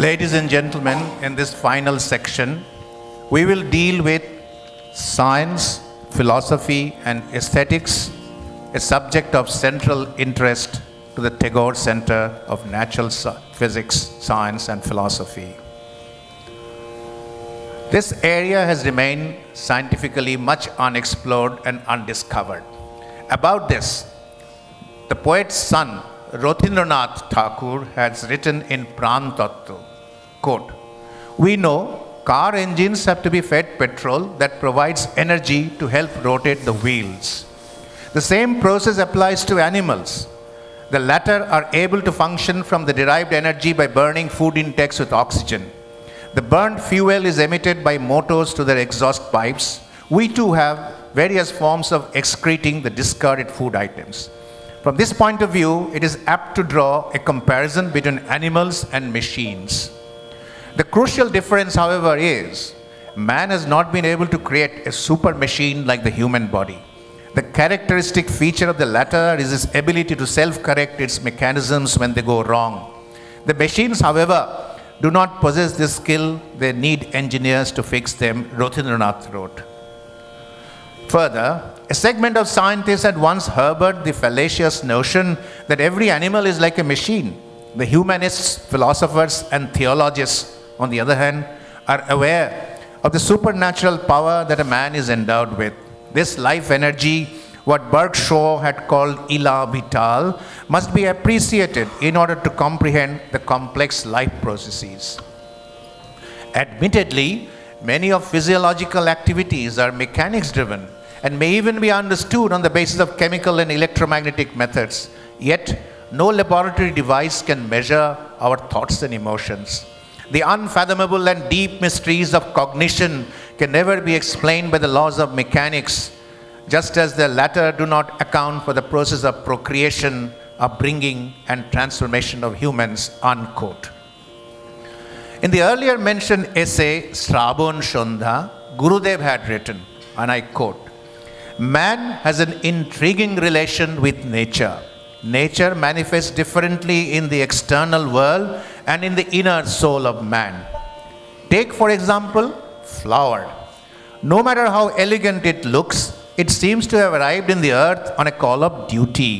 Ladies and gentlemen, in this final section, we will deal with science, philosophy, and aesthetics, a subject of central interest to the Tagore Center of Natural Physics, Science, and Philosophy. This area has remained scientifically much unexplored and undiscovered. About this, the poet's son, Rabindranath Tagore, has written in Pran Tattva, quote, "We know car engines have to be fed petrol that provides energy to help rotate the wheels. The same process applies to animals. The latter are able to function from the derived energy by burning food intakes with oxygen. The burnt fuel is emitted by motors to their exhaust pipes. We too have various forms of excreting the discarded food items. From this point of view, it is apt to draw a comparison between animals and machines. The crucial difference, however, is man has not been able to create a super machine like the human body. The characteristic feature of the latter is its ability to self-correct its mechanisms when they go wrong. The machines, however, do not possess this skill. They need engineers to fix them," Rabindranath wrote. Further, a segment of scientists had once harbored the fallacious notion that every animal is like a machine. The humanists, philosophers, and theologists, on the other hand, are aware of the supernatural power that a man is endowed with. This life energy, what Bert Shaw had called élan vital, must be appreciated in order to comprehend the complex life processes. Admittedly, many of physiological activities are mechanics-driven and may even be understood on the basis of chemical and electromagnetic methods. Yet, no laboratory device can measure our thoughts and emotions. The unfathomable and deep mysteries of cognition can never be explained by the laws of mechanics, just as the latter do not account for the process of procreation, upbringing, and transformation of humans, unquote. In the earlier mentioned essay, Srabon Shondha, Gurudev had written, and I quote, "Man has an intriguing relation with nature. Nature manifests differently in the external world and in the inner soul of man. Take, for example, flower. No matter how elegant it looks, it seems to have arrived in the earth on a call of duty.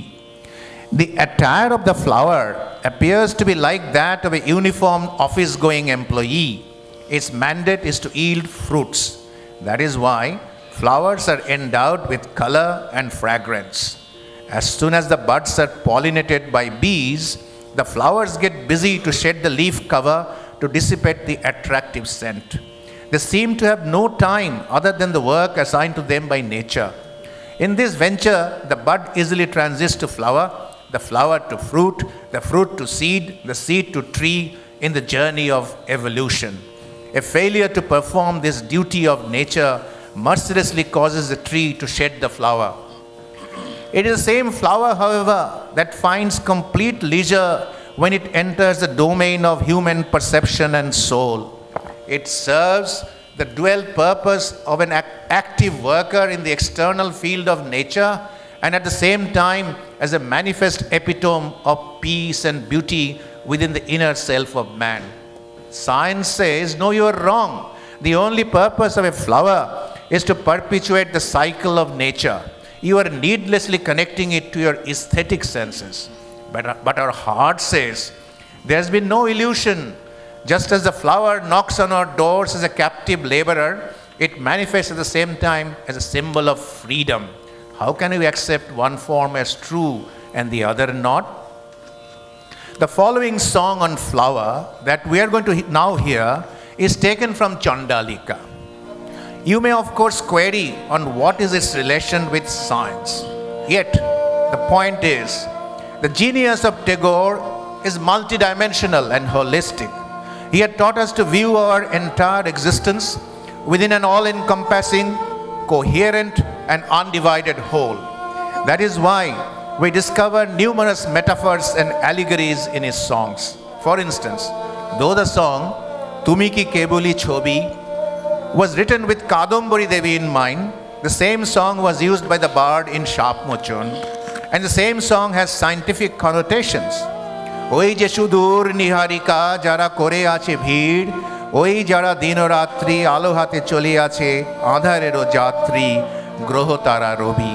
The attire of the flower appears to be like that of a uniformed office-going employee. Its mandate is to yield fruits. That is why flowers are endowed with color and fragrance. As soon as the buds are pollinated by bees, the flowers get busy to shed the leaf cover to dissipate the attractive scent. They seem to have no time other than the work assigned to them by nature. In this venture, the bud easily transits to flower, the flower to fruit, the fruit to seed, the seed to tree in the journey of evolution. A failure to perform this duty of nature mercilessly causes the tree to shed the flower. It is the same flower, however, that finds complete leisure when it enters the domain of human perception and soul. It serves the dual purpose of an active worker in the external field of nature and at the same time as a manifest epitome of peace and beauty within the inner self of man. Science says, no, you are wrong. The only purpose of a flower is to perpetuate the cycle of nature. You are needlessly connecting it to your aesthetic senses. But our heart says, there has been no illusion. Just as the flower knocks on our doors as a captive laborer, it manifests at the same time as a symbol of freedom. How can we accept one form as true and the other not? The following song on flower that we are going to now hear is taken from Chandalika. You may of course query on what is its relation with science. Yet, the point is, the genius of Tagore is multidimensional and holistic. He had taught us to view our entire existence within an all-encompassing, coherent, and undivided whole. That is why we discover numerous metaphors and allegories in his songs. For instance, though the song Tumi Ki Kebuli Chobi was written with Kadambari Devi in mind, the same song was used by the bard in Shapmochon, and the same song has scientific connotations. ওই যে সুদূর নিহারিকা যারা করে আছে ভিড়, ওই যারা দিনরাত্রি আলো হাতে চলে আছে আঁধারেরও যাত্রী গ্রহ তারা রবি।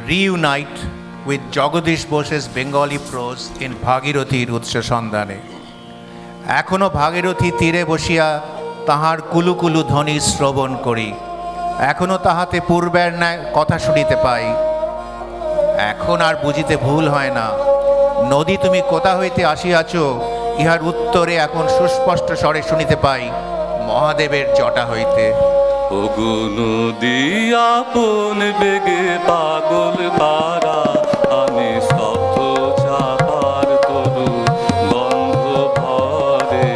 Reunite with Jagadish Bose's Bengali prose in Bhagirathi Utsha Sandhane. এখনো ভাগীরথী তীরে বসিয়া তাহার কুলুকুলু ধ্বনি শ্রবণ করি, এখনো তাহাতে পূর্বের ন্যায় কথা শুনিতে পাই। এখন আর বুঝিতে ভুল হয় না, নদী তুমি কোথা হইতে আসিয়াছ, ইহার উত্তরে এখন সুস্পষ্ট স্বরে শুনিতে পাই, মহাদেবের জটা হইতে। ওগো নদী আপন বেগে পাগল পারা, আমি স্তব্ধ চাপার তরু গন্ধ ভরে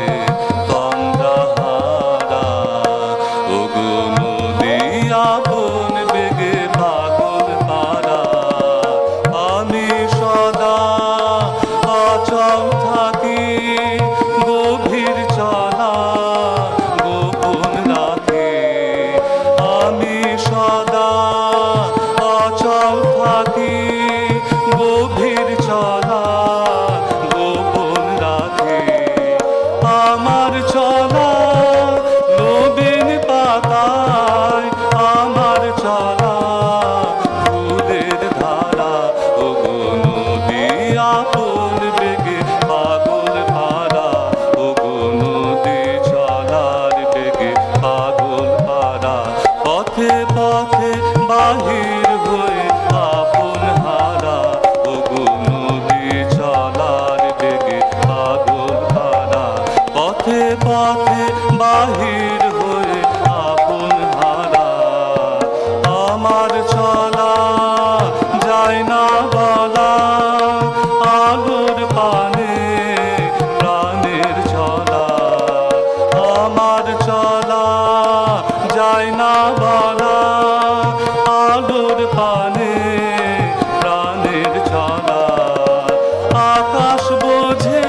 তন্দ্রাহারা। ওগো নদী আপন বেগে পাগল পারা, আমি সদা অচল থাকি, গভীর চলা গোপন রাখি। আমি সদা অচল থাকি, গভীর চলা গোপন রাখি। আমার চলা নবীন পাতায়, আমার চলা ফুলের ধারা। ওগো নদী আপন বেগে পাগল পারা, ওগো নদী চলার বেগে পাগল পারা। পথে পথে বাহির হয়ে আপন হারা, ওগো নদী চলার বেগে পাগল পারা। পথে পথে বাহির হয়ে আপন হারা। আমার চলা যায় না বলা, আলোর পানে প্রাণের চলা। আমার চলা যায় না বলা, আলোর পানে প্রাণের চলা। আকাশ বোঝে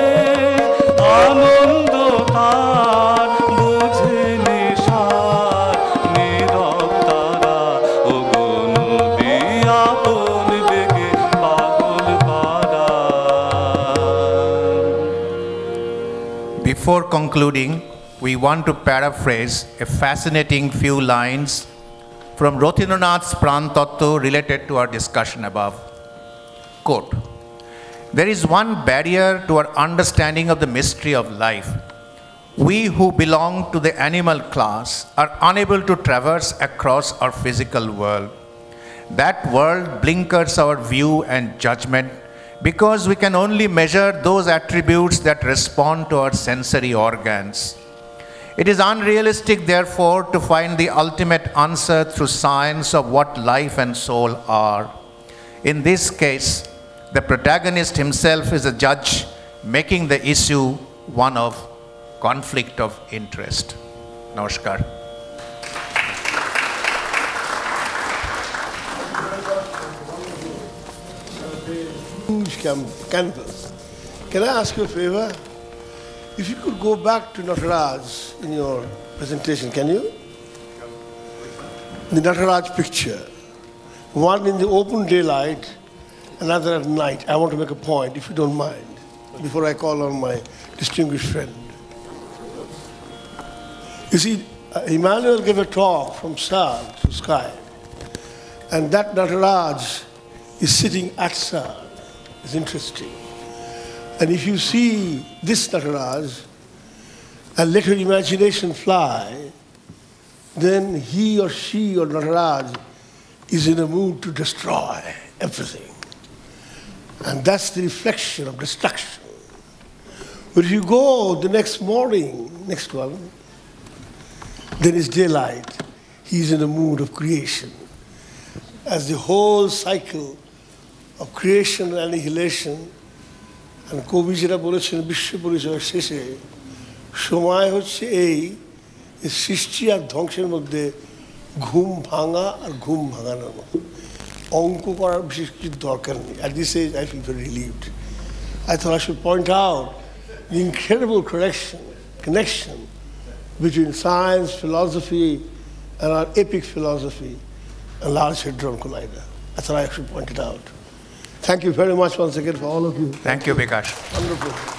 আনন্দ তার, বোঝে নিশার নীরব তারা। ওগো নদী আপন বেগে পাগল পারা। Before concluding, we want to paraphrase a fascinating few lines from Rothindranath's Prantattva related to our discussion above. Quote, "There is one barrier to our understanding of the mystery of life. We who belong to the animal class are unable to traverse across our physical world. That world blinkers our view and judgment because we can only measure those attributes that respond to our sensory organs. It is unrealistic, therefore, to find the ultimate answer through science of what life and soul are. In this case, the protagonist himself is a judge, making the issue one of conflict of interest. Namaskar. Huge canvas. Can I ask you a favor? If you could go back to Nataraj in your presentation, can you? The Nataraj picture. One in the open daylight, another at night. I want to make a point, if you don't mind, before I call on my distinguished friend. You see, Emmanuel gave a talk from Sard to Sky, and that Nataraj is sitting at Sard. It's interesting. And if you see this Nataraj and let your imagination fly, then he or she or Nataraj is in a mood to destroy everything. And that's the reflection of destruction. But if you go the next morning, next one, then it's daylight. He's in a mood of creation. As the whole cycle of creation and annihilation, and কবি যেটা বলেছেন বিশ্ব পরিচয় শেষে সময় হচ্ছে এই সৃষ্টি আর ধ্বংসের মধ্যে ঘুম ভাঙা আর ঘুম ভাঙানোর মতো অঙ্ক করার বিশেষ কিছু দরকার নেই at this age I feel very relieved. I thought I should point out the incredible connection between science, philosophy, and our epic philosophy and Large Hadron Collider. I thought I should point it out. Thank you very much once again for all of you. Thank you, Bikash. Wonderful.